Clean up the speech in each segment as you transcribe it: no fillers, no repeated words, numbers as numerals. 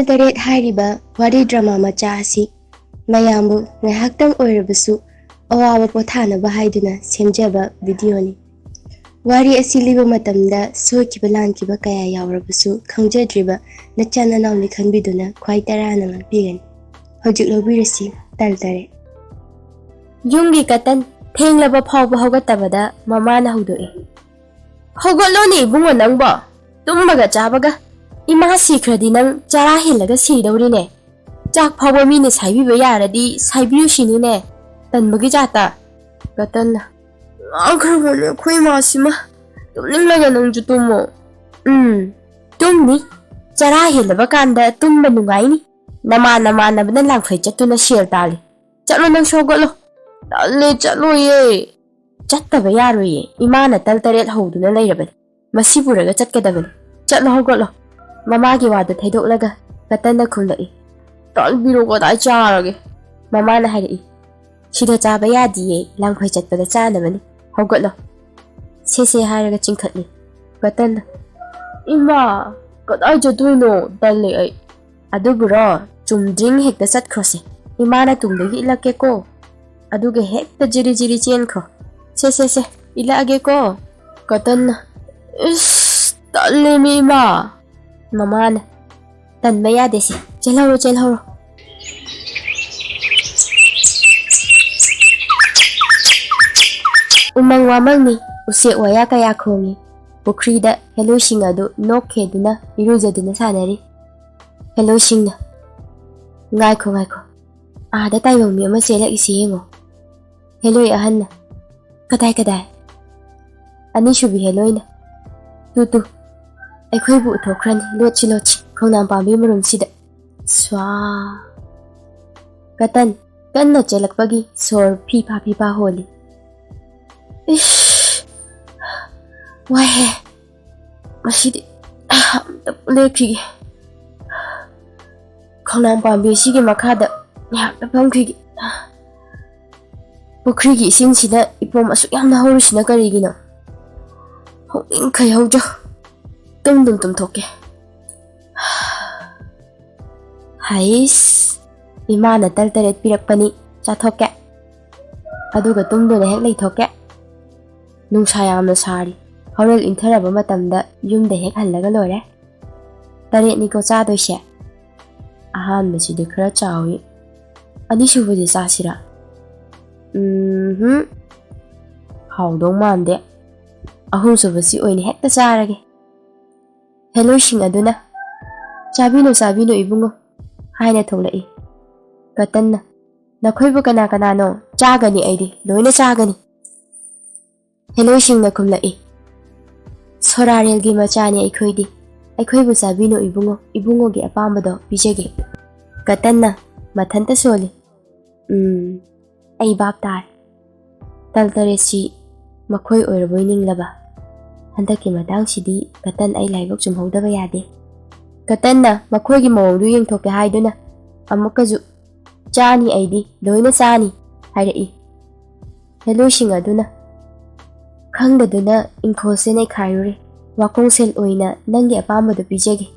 ꯇꯔꯦꯠ ꯍꯥꯏꯔꯤꯕ ꯋꯥꯔꯤ ꯗ꯭ꯔꯃꯥ ꯃꯆꯥ ꯑꯁꯤ ꯃꯌꯥꯝꯕꯨ ꯉꯥꯏꯍꯥꯛꯇꯪ ꯑꯣꯏꯔꯕꯁꯨ ꯑꯋꯥꯕ ꯄꯣꯊꯥꯅꯕ ꯍꯥꯏꯗꯨꯅ ꯁꯦꯝꯖꯕ ꯚꯤꯗꯤꯑꯣꯅꯤ꯫ ꯋꯥꯔꯤ ꯑꯁꯤ ꯂꯤꯕ ꯃꯇꯝꯗ ꯁꯣꯏꯈꯤꯕ ꯂꯥꯟꯈꯤꯕ ꯀꯌꯥ ꯌꯥꯎꯔꯕꯁꯨ ꯈꯪꯖꯗ꯭ꯔꯤꯕ ꯅꯆꯥ ꯅꯅꯥꯎꯅꯤ ꯈꯟꯕꯤꯗꯨꯅ ꯈ꯭ꯋꯥꯏ ꯇꯔꯥꯅ ꯉꯥꯛꯄꯤꯒꯅꯤ꯫ ꯍꯧꯖꯤꯛ ꯂꯧꯕꯤꯔꯁꯤ ꯇꯜ ꯇꯔꯦꯠ꯫ ꯌꯨꯝꯒꯤ ꯀꯇꯟ ꯊꯦꯡꯂꯕ ꯐꯥꯎꯕ ꯍꯧꯒꯠꯇꯕꯗ ꯃꯃꯥꯅ ꯍꯧꯗꯣꯛꯏ꯫ ꯍꯧꯒꯠꯂꯣꯅꯦ ꯏꯕꯨꯡꯉꯣ ꯅꯪꯕꯣ, ꯇꯨꯝꯕꯒ ꯆꯥꯕꯒ ꯏꯃꯥ ꯁꯤꯈ꯭ꯔꯗꯤ ꯅꯪ ꯆꯔꯥ ꯍꯦꯜꯂꯒ ꯁꯤꯗꯧꯔꯤꯅꯦ꯫ ꯆꯥꯛ ꯐꯥꯎꯕ ꯃꯤꯅ ꯁꯥꯏꯕꯤꯕ ꯌꯥꯔꯗꯤ ꯁꯥꯏꯕꯤꯌꯨ ꯁꯤꯅꯤꯅꯦ, ꯇꯟꯕꯒꯤ ꯖꯥꯠꯇ꯫ ꯀꯇꯟꯅ ꯉꯥꯡꯈ꯭ꯔꯕꯅꯦ ꯑꯩꯈꯣꯏ ꯏꯃꯥꯁꯤꯃ, ꯇꯨꯝꯅꯤꯡꯂꯒ ꯅꯪꯁꯨ ꯇꯨꯝꯃꯣ꯫ ꯇꯨꯝꯅꯤ, ꯆꯔꯥ ꯍꯦꯜꯂꯕ ꯀꯥꯟꯗ ꯇꯨꯝꯕ ꯅꯨꯡꯉꯥꯏꯅꯤ꯫ ꯅꯃꯥꯟꯅꯕꯅ ꯂꯥꯡꯐꯩ ꯆꯠꯇꯨꯅ ꯁꯦꯜ ꯇꯥꯜꯂꯤ, ꯆꯠꯂꯣ ꯅꯪꯁꯨ ꯍꯧꯒꯠꯂꯣ꯫ ꯇꯜꯂꯦ ꯆꯠꯂꯣꯏꯌꯦ꯫ ꯆꯠꯇꯕ ꯌꯥꯔꯣꯏꯌꯦ, ꯏꯃꯥꯅ ꯇꯜ ꯇꯔꯦꯠ ꯍꯧꯗꯨꯅ ꯂꯩꯔꯕꯅꯤ, ꯃꯁꯤ ꯄꯨꯔꯒ ꯆꯠꯀꯗꯕꯅꯤ꯫ ꯆꯠꯂꯣ ꯍꯧꯒꯠꯂꯣ꯫ ꯃꯃꯥꯒꯤ ꯋꯥꯗꯨ ꯊꯩꯗꯣꯛꯂꯒ ꯀꯇꯟꯅ ꯈꯨꯝꯂꯛꯏ꯫ ꯇꯥꯛꯄꯤꯔꯣ ꯀꯗꯥꯏ ꯆꯥꯔꯒꯦ? ꯃꯃꯥꯅ ꯍꯥꯏꯔꯛꯏ꯫ ꯁꯤꯗ ꯆꯥꯕ ꯌꯥꯗꯤꯌꯦ, ꯂꯥꯡꯐꯩ ꯆꯠꯄꯗ ꯆꯥꯅꯕꯅꯤ, ꯍꯧꯒꯠꯂꯣ꯫ ꯁꯦꯁꯦ ꯍꯥꯏꯔꯒ ꯆꯤꯡꯈꯠꯂꯤ꯫ ꯀꯇꯟꯅ ꯏꯃꯥ ꯀꯗꯥꯏ ꯆꯠꯇꯣꯏꯅꯣ? ꯇꯜꯂꯦ ꯑꯩ꯫ ꯑꯗꯨꯕꯨꯔꯣ ꯆꯨꯝꯗ꯭ꯔꯤꯡ ꯍꯦꯛꯇ ꯆꯠꯈ꯭ꯔꯣꯁꯦ, ꯏꯃꯥꯅ ꯇꯨꯡꯗꯒꯤ ꯏꯜꯂꯛꯀꯦꯀꯣ, ꯑꯗꯨꯒ ꯍꯦꯛꯇ ꯖꯤꯔꯤ ꯖꯤꯔꯤ ꯆꯦꯟꯈ꯭ꯔꯣ꯫ ꯁꯦ ꯏꯜꯂꯛꯑꯒꯦꯀꯣ꯫ ꯀꯇꯟꯅ ꯏꯁ ꯇꯜꯂꯦꯃꯤ ꯏꯃꯥ꯫ ꯃꯃꯥꯅ ꯇꯟꯕ ꯌꯥꯗꯦꯁꯦ, ꯆꯦꯜꯍꯧꯔꯣ꯫ ꯎꯃꯪ ꯋꯥꯃꯪꯅꯤ, ꯎꯆꯦꯛ ꯋꯥꯌꯥ ꯀꯌꯥ ꯈꯣꯡꯏ꯫ ꯄꯨꯈ꯭ꯔꯤꯗ ꯍꯦꯂꯣꯏꯁꯤꯡ ꯑꯗꯨ ꯅꯣꯛꯈꯦꯗꯨꯅ ꯏꯔꯨꯖꯗꯨꯅ ꯁꯥꯟꯅꯔꯤ꯫ ꯍꯦꯂꯣꯏꯁꯤꯡꯅ ꯉꯥꯏꯈꯣ, ꯑꯥꯗ ꯇꯥꯏꯕꯪ ꯃꯤ ꯑꯃ ꯆꯦꯜꯂꯛꯏꯁꯤ ꯌꯦꯡꯉꯣ꯫ ꯍꯦꯂꯣꯏ ꯑꯍꯟꯅ ꯀꯗꯥꯏ? ꯑꯅꯤꯁꯨꯕꯤ ꯍꯦꯂꯣꯏꯅ ꯇꯨ ꯑꯩꯈꯣꯏꯕꯨ ꯎꯊꯣꯛꯈ꯭ꯔꯅꯤ, ꯂꯣꯠꯁꯤ ꯈꯣꯡꯅꯥꯡ ꯄꯥꯝꯕꯤ ꯃꯔꯨꯝꯁꯤꯗ꯫ ꯁ꯭ꯋꯥ꯫ ꯀꯇꯟ ꯀꯟꯅ ꯆꯦꯜꯂꯛꯄꯒꯤ ꯁꯣꯔ ꯐꯤꯐꯥ ꯍꯣꯜꯂꯤ꯫ ꯏꯁ ꯋꯥꯏꯍꯦ, ꯃꯁꯤꯗꯤ ꯑꯝꯇ ꯂꯦꯞꯈꯤꯒꯦ꯫ ꯈꯣꯡꯅꯥꯡ ꯄꯥꯝꯕꯤ ꯑꯁꯤꯒꯤ ꯃꯈꯥꯗ ꯉꯥꯏꯍꯥꯛꯇ ꯐꯝꯈꯤꯒꯦ꯫ ꯄꯨꯈ꯭ꯔꯤꯒꯤ ꯏꯁꯤꯡꯁꯤꯗ ꯏꯄꯣꯝ ꯑꯁꯨꯛ ꯌꯥꯝꯅ ꯍꯧꯔꯤꯁꯤꯅ ꯀꯔꯤꯒꯤꯅꯣ? ꯍꯧꯅꯤꯡꯈꯩ ꯍꯧꯖꯧ, ꯇꯨꯝꯊꯣꯛꯀꯦ꯫ ꯍꯩꯁ, ꯏꯃꯥꯅ ꯇꯜ ꯇꯔꯦꯠ ꯄꯤꯔꯛꯄꯅꯤ, ꯆꯥꯊꯣꯛꯀꯦ, ꯑꯗꯨꯒ ꯇꯨꯝꯗꯨꯅ ꯍꯦꯛ ꯂꯩꯊꯣꯛꯀꯦ꯫ ꯅꯨꯡꯁꯥ ꯌꯥꯝꯅ ꯁꯥꯔꯤ, ꯍꯣꯔꯦꯟ ꯏꯪꯊꯔꯕ ꯃꯇꯝꯗ ꯌꯨꯝꯗ ꯍꯦꯛ ꯍꯜꯂꯒ ꯂꯣꯏꯔꯦ꯫ ꯇꯔꯦꯠꯅꯤꯀꯣ ꯆꯥꯗꯣꯏꯁꯦ, ꯑꯍꯥꯟꯕꯁꯤꯗꯤ ꯈꯔ ꯆꯥꯎꯏ, ꯑꯅꯤꯁꯨꯕꯗꯤ ꯆꯥꯁꯤꯔꯥ? ꯍꯥꯎꯗꯧ ꯃꯥꯟꯗꯦ, ꯑꯍꯨꯝꯁꯨꯕꯁꯤ ꯑꯣꯏꯅ ꯍꯦꯛꯇ ꯆꯥꯔꯒꯦ꯫ ꯍꯦꯂꯣꯏꯁꯤꯡ ꯑꯗꯨꯅ ꯆꯥꯕꯤꯅꯨ ꯏꯕꯨꯡꯉꯣ ꯍꯥꯏꯅ ꯊꯣꯛꯂꯛꯏ꯫ ꯀꯇꯟꯅ ꯅꯈꯣꯏꯕꯨ ꯀꯅꯥꯅꯣ? ꯆꯥꯒꯅꯤ, ꯑꯩꯗꯤ ꯂꯣꯏꯅ ꯆꯥꯒꯅꯤ꯫ ꯍꯦꯂꯣꯏꯁꯤꯡꯅ ꯈꯨꯝꯂꯛꯏ꯫ ꯁꯣꯔꯥꯔꯦꯜꯒꯤ ꯃꯆꯥꯅꯤ ꯑꯩꯈꯣꯏꯗꯤ, ꯑꯩꯈꯣꯏꯕꯨ ꯆꯥꯕꯤꯅꯨ ꯏꯕꯨꯡꯉꯣ, ꯏꯕꯨꯡꯉꯣꯒꯤ ꯑꯄꯥꯝꯕꯗꯣ ꯄꯤꯖꯒꯦ꯫ ꯀꯇꯟꯅ ꯃꯊꯟꯇ ꯁꯣꯜꯂꯤ꯫ ꯑꯩ ꯚꯥꯞ ꯇꯥꯔꯦ꯫ ꯇꯜ ꯇꯔꯦꯠꯁꯤ ꯃꯈꯣꯏ ꯑꯣꯏꯔꯕꯣꯏ ꯅꯤꯡꯂꯕ? ꯍꯟꯗꯛꯀꯤ ꯃꯇꯥꯡꯁꯤꯗꯤ ꯀꯇꯟ ꯑꯩ ꯂꯥꯏꯕꯛ ꯆꯨꯝꯍꯧꯗꯕ ꯌꯥꯗꯦ꯫ ꯀꯇꯟꯅ ꯃꯈꯣꯏꯒꯤ ꯃꯑꯣꯡꯗꯨ ꯌꯦꯡꯊꯣꯛꯀꯦ ꯍꯥꯏꯗꯨꯅ ꯑꯃꯨꯛꯀꯁꯨ ꯆꯥꯅꯤ, ꯑꯩꯗꯤ ꯂꯣꯏꯅ ꯆꯥꯅꯤ ꯍꯥꯏꯔꯛꯏ꯫ ꯍꯦꯂꯣꯏꯁꯤꯡ ꯑꯗꯨꯅ ꯈꯪꯗꯗꯨꯅ ꯏꯪꯈꯣꯜꯁꯦ ꯅꯩꯈꯥꯏꯔꯨꯔꯦ, ꯋꯥꯀꯣꯡꯁꯦꯜ ꯑꯣꯏꯅ ꯅꯪꯒꯤ ꯑꯄꯥꯝꯕꯗꯣ ꯄꯤꯖꯒꯦ,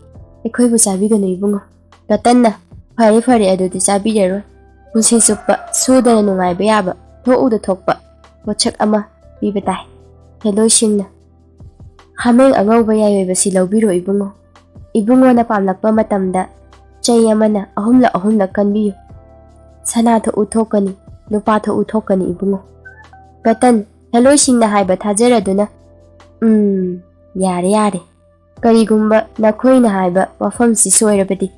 ꯑꯩꯈꯣꯏꯕꯨ ꯆꯥꯕꯤꯒꯅꯨ ꯏꯕꯨꯡꯉꯣ꯫ ꯀꯇꯟꯅ ꯐꯔꯦ ꯑꯗꯨꯗꯤ ꯆꯥꯕꯤꯔꯔꯣꯏ, ꯄꯨꯟꯁꯤ ꯆꯨꯞꯄ ꯁꯨꯗꯅ ꯅꯨꯡꯉꯥꯏꯕ ꯌꯥꯕ, ꯊꯣꯛꯎꯗ ꯊꯣꯛꯄ ꯄꯣꯠꯁꯛ ꯑꯃ ꯄꯤꯕ ꯇꯥꯏ꯫ ꯍꯦꯂꯣꯏꯁꯤꯡꯅ ꯍꯥꯃꯦꯡ ꯑꯉꯧꯕ ꯌꯥꯏꯑꯣꯏꯕꯁꯤ ꯂꯧꯕꯤꯔꯣ ꯏꯕꯨꯡꯉꯣ, ꯏꯕꯨꯡꯉꯣꯅ ꯄꯥꯝꯂꯛꯄ ꯃꯇꯝꯗ ꯆꯩ ꯑꯃꯅ ꯑꯍꯨꯝꯂꯛ ꯀꯟꯕꯤꯌꯨ, ꯁꯅꯥ ꯊꯣꯛꯎ ꯊꯣꯛꯀꯅꯤ, ꯅꯨꯄꯥ ꯊꯣꯛꯎ ꯊꯣꯛꯀꯅꯤ ꯏꯕꯨꯡꯉꯣ꯫ ꯀꯇꯟ ꯍꯦꯂꯣꯏꯁꯤꯡꯅ ꯍꯥꯏꯕ ꯊꯥꯖꯔꯗꯨꯅ ꯌꯥꯔꯦ, ꯀꯔꯤꯒꯨꯝꯕ ꯅꯈꯣꯏꯅ ꯍꯥꯏꯕ ꯋꯥꯐꯝꯁꯤ ꯁꯣꯏꯔꯕꯗꯤ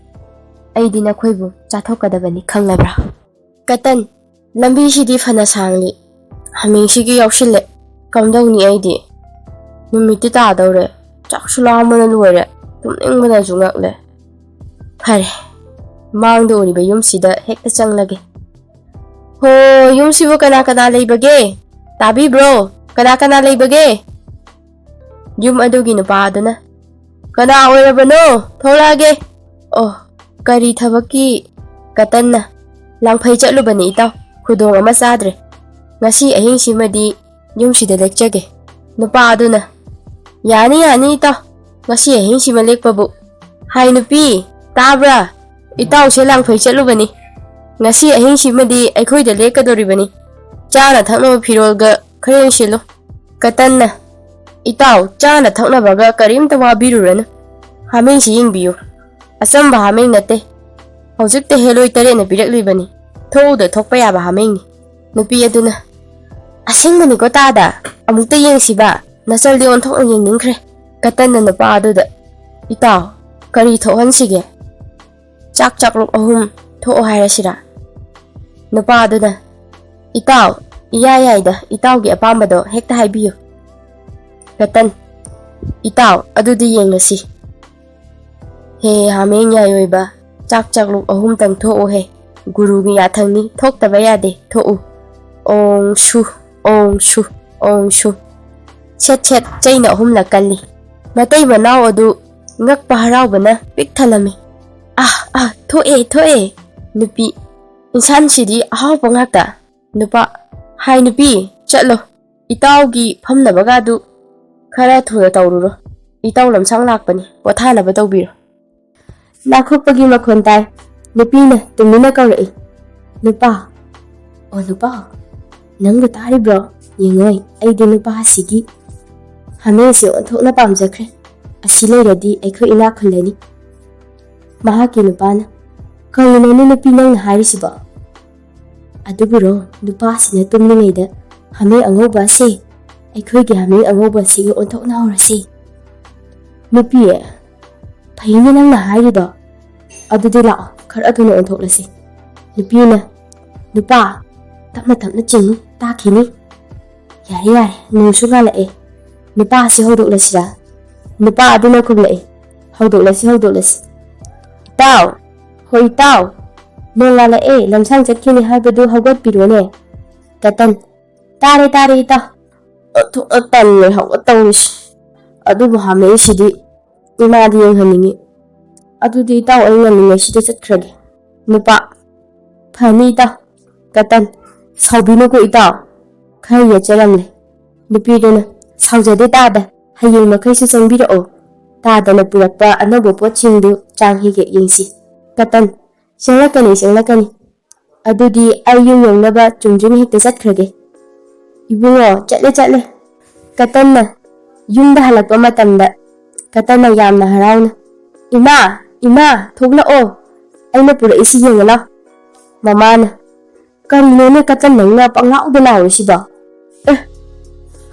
ꯑꯩꯗꯤ ꯅꯈꯣꯏꯕꯨ ꯆꯥꯊꯣꯛꯀꯗꯕꯅꯤ, ꯈꯪꯂꯕ꯭ꯔꯥ? ꯀꯇꯟ ꯂꯝꯕꯤꯁꯤꯗꯤ ꯐꯅ ꯁꯥꯡꯂꯤ, ꯍꯥꯃꯦꯡꯁꯤꯒꯤ ꯌꯥꯎꯁꯤꯜꯂꯦ, ꯀꯝꯗꯧꯅꯤ ꯑꯩꯗꯤ? ꯅꯨꯃꯤꯠꯇꯤ ꯇꯥꯗꯧꯔꯦ, ꯆꯥꯛꯁꯨ ꯂꯥꯝꯕꯅ ꯂꯣꯏꯔꯦ, ꯇꯨꯝꯅꯤꯡꯕꯅꯁꯨ ꯉꯛꯂꯦ꯫ ꯐꯔꯦ, ꯃꯥꯡꯗ ꯎꯔꯤꯕ ꯌꯨꯝꯁꯤꯗ ꯍꯦꯛꯇ ꯆꯪꯂꯒꯦ꯫ ꯍꯣ, ꯌꯨꯝꯁꯤꯕꯨ ꯀꯅꯥ ꯂꯩꯕꯒꯦ? ꯇꯥꯕꯤꯕ꯭ꯔꯣ? ꯀꯅꯥ ꯂꯩꯕꯒꯦ? ꯌꯨꯝ ꯑꯗꯨꯒꯤ ꯅꯨꯄꯥ ꯑꯗꯨꯅ ꯀꯅꯥ ꯑꯣꯏꯔꯕꯅꯣ? ꯊꯣꯛꯂꯛꯑꯒꯦ꯫ ꯑꯣ, ꯀꯔꯤ ꯊꯕꯛꯀꯤ? ꯀꯇꯟꯅ ꯂꯥꯡꯐꯩ ꯆꯠꯂꯨꯕꯅꯤ ꯏꯇꯥꯎ, ꯈꯨꯗꯣꯡ ꯑꯃ ꯆꯥꯗ꯭ꯔꯦ, ꯉꯁꯤ ꯑꯍꯤꯡꯁꯤꯃꯗꯤ ꯌꯨꯝꯁꯤꯗ ꯂꯦꯛꯆꯒꯦ꯫ ꯅꯨꯄꯥ ꯑꯗꯨꯅ ꯌꯥꯅꯤ ꯏꯇꯥꯎ, ꯉꯁꯤ ꯑꯍꯤꯡꯁꯤꯃ ꯂꯦꯛꯄꯕꯨ꯫ ꯍꯥꯏ ꯅꯨꯄꯤ, Tabra, itaw se lang phai chalubani. Ngasi ahing simadi aikhoi da lekadoribani. Chana thakna phirol ga khareng shilo. Katan na itaw chana thakna baga karim ta wabirurana. Haming si yingbiyo. Asamba haming nate. Hojik te heloi tare na piraklibani. Thou da thokpa yaba haming ni. Nupi aduna. Asing mani ko tada. Amukta yengsiba. Nasal di on thokna yengningkhre. Katan na nupa aduda. Itaw kari thohan sige. Chak chak luk ahum thoo hairasira. Nupa aduna. Itaw iyayay da itaw gi apambado hekta haibiyo. Katan itaw adudi yenglasi. He hameng yayoiba chak chak luk ahum tang thoo he. Guru gi yathangni thoktaba yade thoo. Ong shu ong shu ong shu. Chet chet chaina ahum la kalli. Matai manao adu ngak paharau pik thalami. Thoe. Nupi insan sidi ahau pangakta. Nupa hai nupi chatlo. Itaw gi phamna bagadu khara thura tawruro. Itaw lamsang lakpani wathana ba tawbiro. Lakhokpagi makhon tai. Nupi na tumina kawrai. Nupa. O nupa. Nang tari bro. Yengoi aidi nupa sigi. Hameng se onthokna pamjakre. Asile radi aiko ina khulani. Mahaki nupana. Kayino ni nupi nang hairisiba. Aduburo nupa sina tumlingaida hameng angoba se. Aiko gi hameng angoba sigi onthokna horasi. Nupi phayini nang hairido. Adudi lao khar aduna onthoklasi. Nupi na nupa tapna ching takhini. Yare nusu ngalae. Nupa si hodoklasira. Nupa aduna kublai. Haudoklasi. Tao. Hoi tao. Nongala lamsang chatkini haibadu haugot pirone. Katan. Tare ita. Atan le haugot tawis. Adubu hameng sidi. Imadi yang haningi. Adudi itaw ay nganinga sidi chatkragi. Nupa. Phani ita. Katan. Saubino ko itaw. Khaya charamle. Nupi dona. Saujade tada. Hayeng makhaisu changbirao. Tada na purakpa anabo pochingdu changhige yengsi. Katan. Senglakani. Adudi ayung yongnaba chungjung hekta chatkrage. Ibungo chatle. Katan na yungda halakpa matamda. Katan na yamna harauna. Ima, thoglao. Aina pura isi yengala. Mamana. Karino na katan nangna panglao balao siba.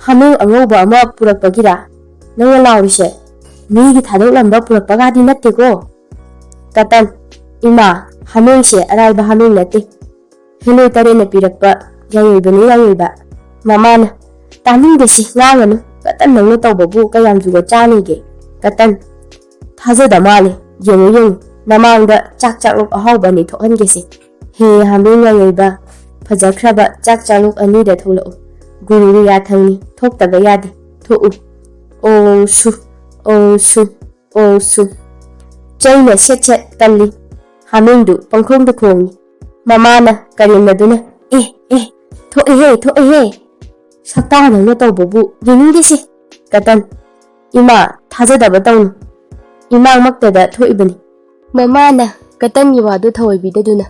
Hameng angoba ama purakpagira. Nang laurise. Migi thadok lamba purakpagadi natte ko. Katan. Ima, hameng se araiba hameng natte. Heloi tare na pirakpa yayoiba. Mamana. Taning desi nganganu. Katan nangna tawbabu kayam juga chanige. Katan. Thajada male. Yengu. Namangda chak luk ahauba ni thohangesi. He hameng yayoiba. Fajakraba chak luk anida tholao. Guru yathangni thoktaba yade thou. Ong shu. Chaina set talli. Hamengdu pangkhongda khongi. Mamana karimnaduna. Thoe he. Sakta nangna tawbabu yeningdesi. Katan. Ima thajadaba tawnu. Imang maktada thoibani. Mamana katan yiwadu thawoibidaduna.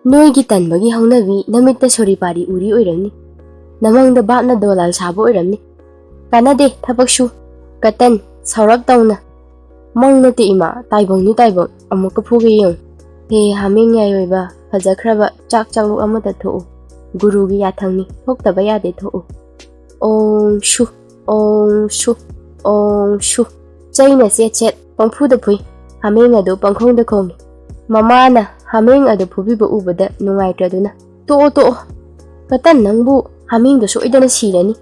Noigi tanbagi haunabi namitta soripari uri oiramni. Namangda bapna dolal sabo oiramni. Kanade thabakshu. Katan saurap tawna. Mangna te ima taibong amuka phuge yong. He hameng yayoiba fajakraba chak luk amata thoo. Guru gi yathangni thoktaba yade thoo. Ong shu. Chaina set pangphuda phui. Hameng adu pangkhongda khongi. Mamana hameng adu phubiba ubada nungaitraduna. To'o. Katan nangbu hameng da soidana sirani.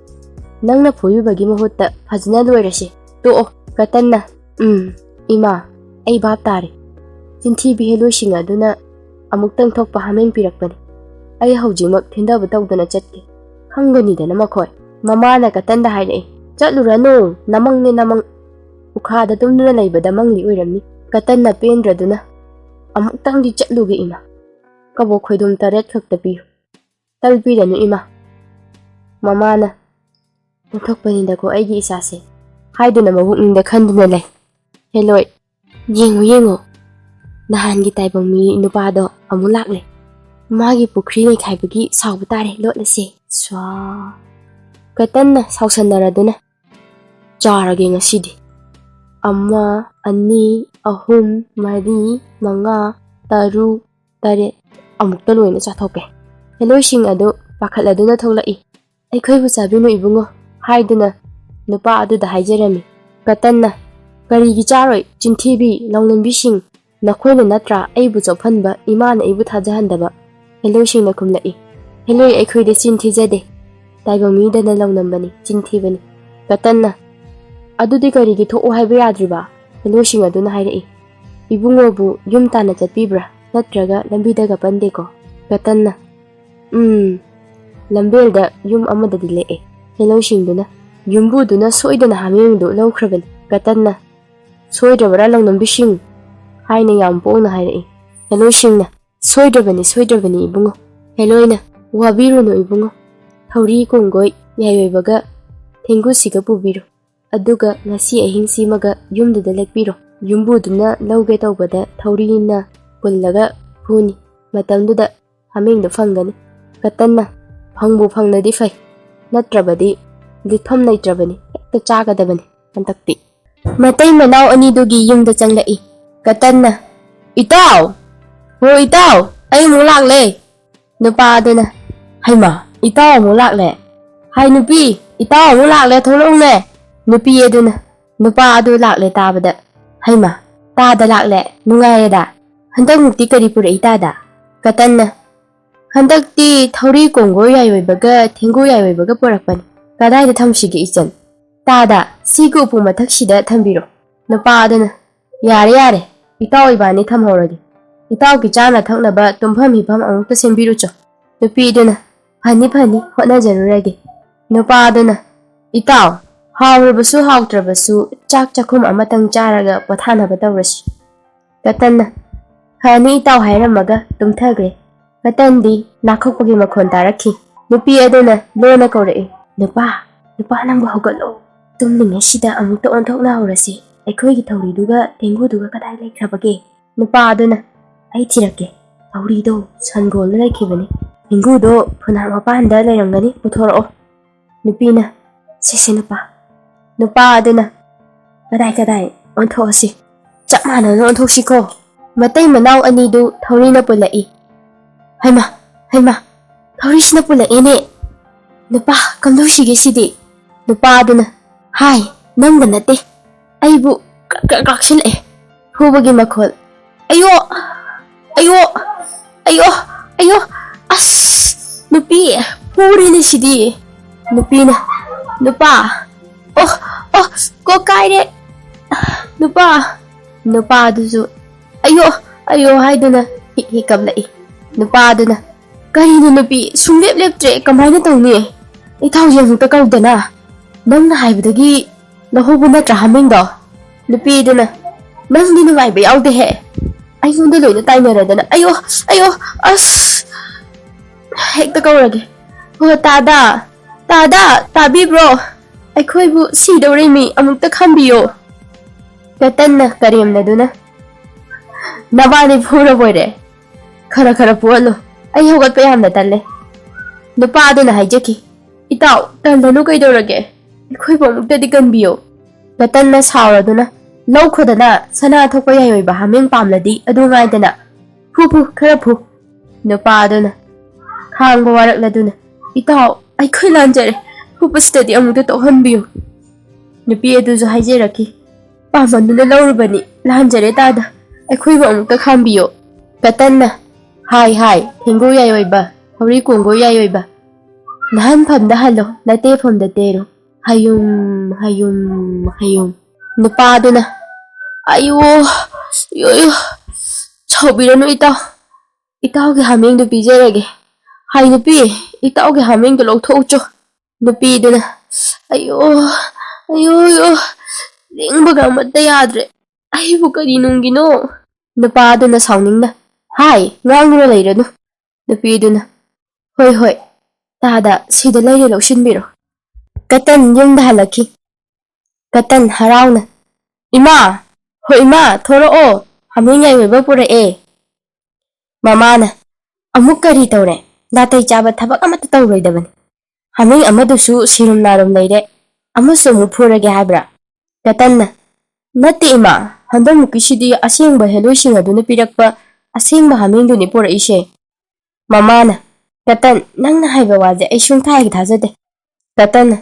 Nangna phuyubagi mahutta phajna loirase. To'o. Katan na. Ima. Ay bap tare. Jinthi bihelo singa duna amuktang thokpa hameng pirakpani. Ay haujimak thindaba tawdana chatke. Khangani dana makhoi. Mamana katan da haire. Chatlurano namang. Ukhada tumduna laibada mangli oiramni. Katan na pendraduna. Amuktang di chatluge ima. Kabo khoidum taret khakta piyo. Talpiranu ima. Mamana. Uthokpanida ko aigi isase. Haiduna mabukningda khanduna lai. Heloi. Yengo. Nahangi taibang mi nupado amul lakle. Magi pukri ni khaibagi sauba tare lotlase. Swa. Katan na sausandaraduna. Charage ngasidi. Amma, ani, ahum, mari, manga, taru, tare. Amuk taloy na chathoke. Hello sing ado pakhaladuna tholai. Aikhoi bu sabinu ibungo. Haiduna nupa adu da haijarami. Katan na karigi charoi chintibi longnambi sing nakhoi na natra aibu chophanba imana aibu thajahandaba. Hello sing na kumlai. Hello aikhoi de chinthijade. Taibang mi da na longnambani chinthibani. Katan na adudi karigi thok haiba yadriba. Hello sing adu na hairai. Ibungo bu yum tana chatpibra natraga lambi daga pandeko. Katan na lambel da yum amada dile'e. Hello sing duna yumbu duna soidana haming do lawkhraban. Katan na soidrabara longnambi sing haina yam pona hairai. Hello sing na soidrabani ibungo. Hello na wabiru no ibungo. Thauri kongoi yaibaga thengu siga pubiru. Aduga ngasi ahing simaga yumdada lekbiro. Yumbu duna lawge tawbada thauri na pullaga phuni. Matamduda haming do fangani. Katan na phangbu phangnadi fai. Natrabadi litham naitrabani. Ekta chagadabani. Antakti. Matai manau anidugi yumda changlai. Katan na itaw! Ho itaw! Ay mo lakle! Nupa aduna. Haima! Itaw mo lakle! Hai nupi! Itaw mo lakle tholong ne! Nupi aduna. Nupa adu lakle tabada. Haima! Tada lakle! Nungayada! Handak mukti kari pura itada. Katan na handak ti thauri konggo yaibaga thengu yaibaga purakpani. Kadai da thamshige ichan. Tada sigu upu mathaksida thambiro. Nupa aduna. Yare. Itaw ibani thamhoradi. Itaw ki chana thaknaba tumpham hipam amukta sembirucho. Nupi duna. Phani hotna jarurage. Nupa aduna. Itaw hawrabasu hawtrabasu chak chakhum amatang charaga pathanaba tawrashi. Katan na hani itaw hairamaga tumthagre. Katan di nakhokpagi makhon tarakhi. Nupi aduna lona kaurei. Nupa nangbu haugatlo. Tumninge sida amukta onthokna hawrasi. Aikhoi gi thauri duga tengu duga kadai laikhrabage. Nupa aduna ai thirake. Thauri do sangol laikhibani. Tengu do phuna mapanda lairangani puthoro. Nupina sese nupa aduna kadai onthosi. Chapmana no onthosi ko. Matai manau ani du thauri na pulai. Haima thauri sina pulai ne. Nupa kamdo shige sidi. Nupa aduna hai nangda nate. Aibu kakshil hubagi makhol. Ayo as nupi puri ni sidi. Nupa oh ko kaire. Nupa duzu ayo haiduna hikabla Nupa aduna karino nupi sunglep tre kamaina tawni. Itaw yamukta kaudana. Nangna haibadagi nahubu natra haming do. Nupi duna nangdi nungayba yawde he. Ayunda loyna taynaradana. Ayo as hekta kaurage. Ho tada tabi bro. Aikhoi bu sidawre mi amukta khambiyo. Katan na karimna duna. Nabani pura boyre. Khara pualo. Ay hogat pa yamna talle. Nupa aduna haijaki. Itaw tandanu kaidawrage. Aikhoi bu amukta di kanbiyo. Katan na sauraduna. Lawkhodana sana thokpa yayoiba haming pamladi adu ngaidana. Pu khara pu. Nupa aduna khangba warakladuna. Itaw aikhoi lanjare. Pupasitadi amukta tohanbiyo. Nupi aduzu haijaraki. Pamanduna lawrubani lanjare tada. Aikhoi bu amukta khambiyo. Katan na hai thengu yayoiba thauri konggo yayoiba. Nahan phamda halo nate phamda tero. Hayum. Nupa aduna ayo chobiranu itaw ge haming du pijarage. Hai nupi itaw ge haming du lokthoucho. Nupi duna ayo ringbaga matta yadre. Aibu kari nungino. Nupa aduna sauningna hai ngangro leiranu. Nupi duna hoi tada sida leire lokshinbiro. Katan yumda halaki. Katan harauna. Ima thoro Hameng yaiweba pura'e. Mamana, amuk kari tawre, natai chaba thabak amata tawroidabani. Hameng amadusu sirum narum leire, amusu amuk phurage haibra. Gatanna, natti ima, handamuki sidi asengba helloising aduna pirakpa asengba hameng duni pura'ishe. Mamana, Gatan, nangna haiba waje ai sungthai thajade. Gatan,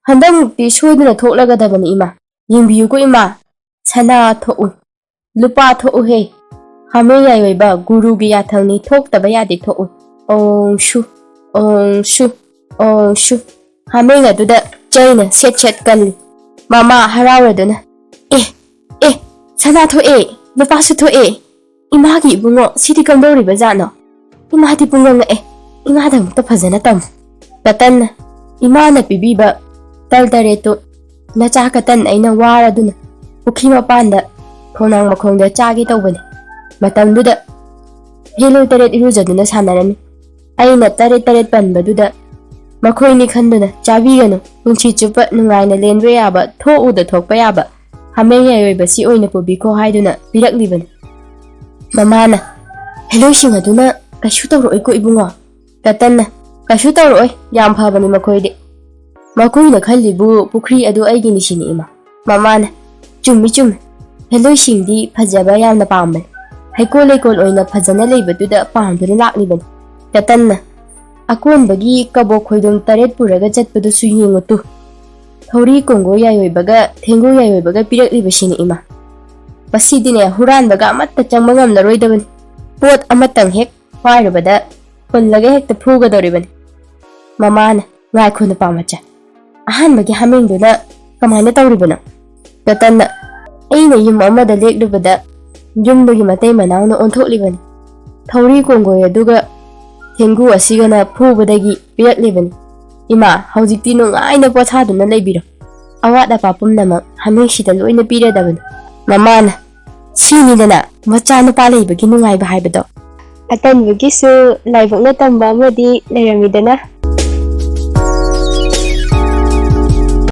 handamukti soiduna thoklagadabani ima. Yingbiyu ko ima, sana tho'u, lupa tho'u he. Hameng yaiweba guru gi yathangni thoktaba yade tho'u. Ong shu, ong shu, ong shu. Hameng aduda chaina set kalli. Mama harawaduna. Sana tho'e, lupa su tho'e. Ima gi bungo sidi kamdoriba jano. Ima di bungo nga Ima da mukta phajana tam. Gatan, ima na pibiba tal tareto na cha katan aina wara duna pukhi mapanda khonang makhongda chagi tawbani. Matamduda helo taret irujaduna sanarani. Aina taret panbaduda makhoini khanduna chabiganu punchi chupa nungaina lenbe yaba tho'uda thokpa yaba hameng yaiweba si oina pubiko haiduna piraklibani. Mamana helo singaduna kashu tawroi ko ibungo. Gatanna, kashu tawroi yam phabani makhoide. Makoina khallibu pukhri adu aigi nishini ima. Mamana, chummi. Hello singdi phajaba yamna pambal. Haikol oina phajana leibaduda pamduna laklibani. Gatanna, akon bagi kabok khoidong taret puraga chatpadu su yengotu. Thori kongo yaiwebaga thengo yaiwebaga pirakliba shini ima. Basidine huran baga amatta changma ngamnaroidabani. Pot amatang hek pairabada pullaga hekta phugadoribani. Mamana ngaikhona pamacha. Ahanbagi hamengduna kamaina tawribana. Gatanna, aina yum amada leklubada yumdagi matay manawna onthoklibani. Thori kongoy aduga thengu asigana phubadagi piraklibani. Ima haujikti nungaina pothaduna leibiro. Awat apa pumnamak hamengshida loina piradabani. Mamana, sinidana macha nupa leibagi nungaiba haibado. Atanbagisu laibokna tamba amadi leiramidana.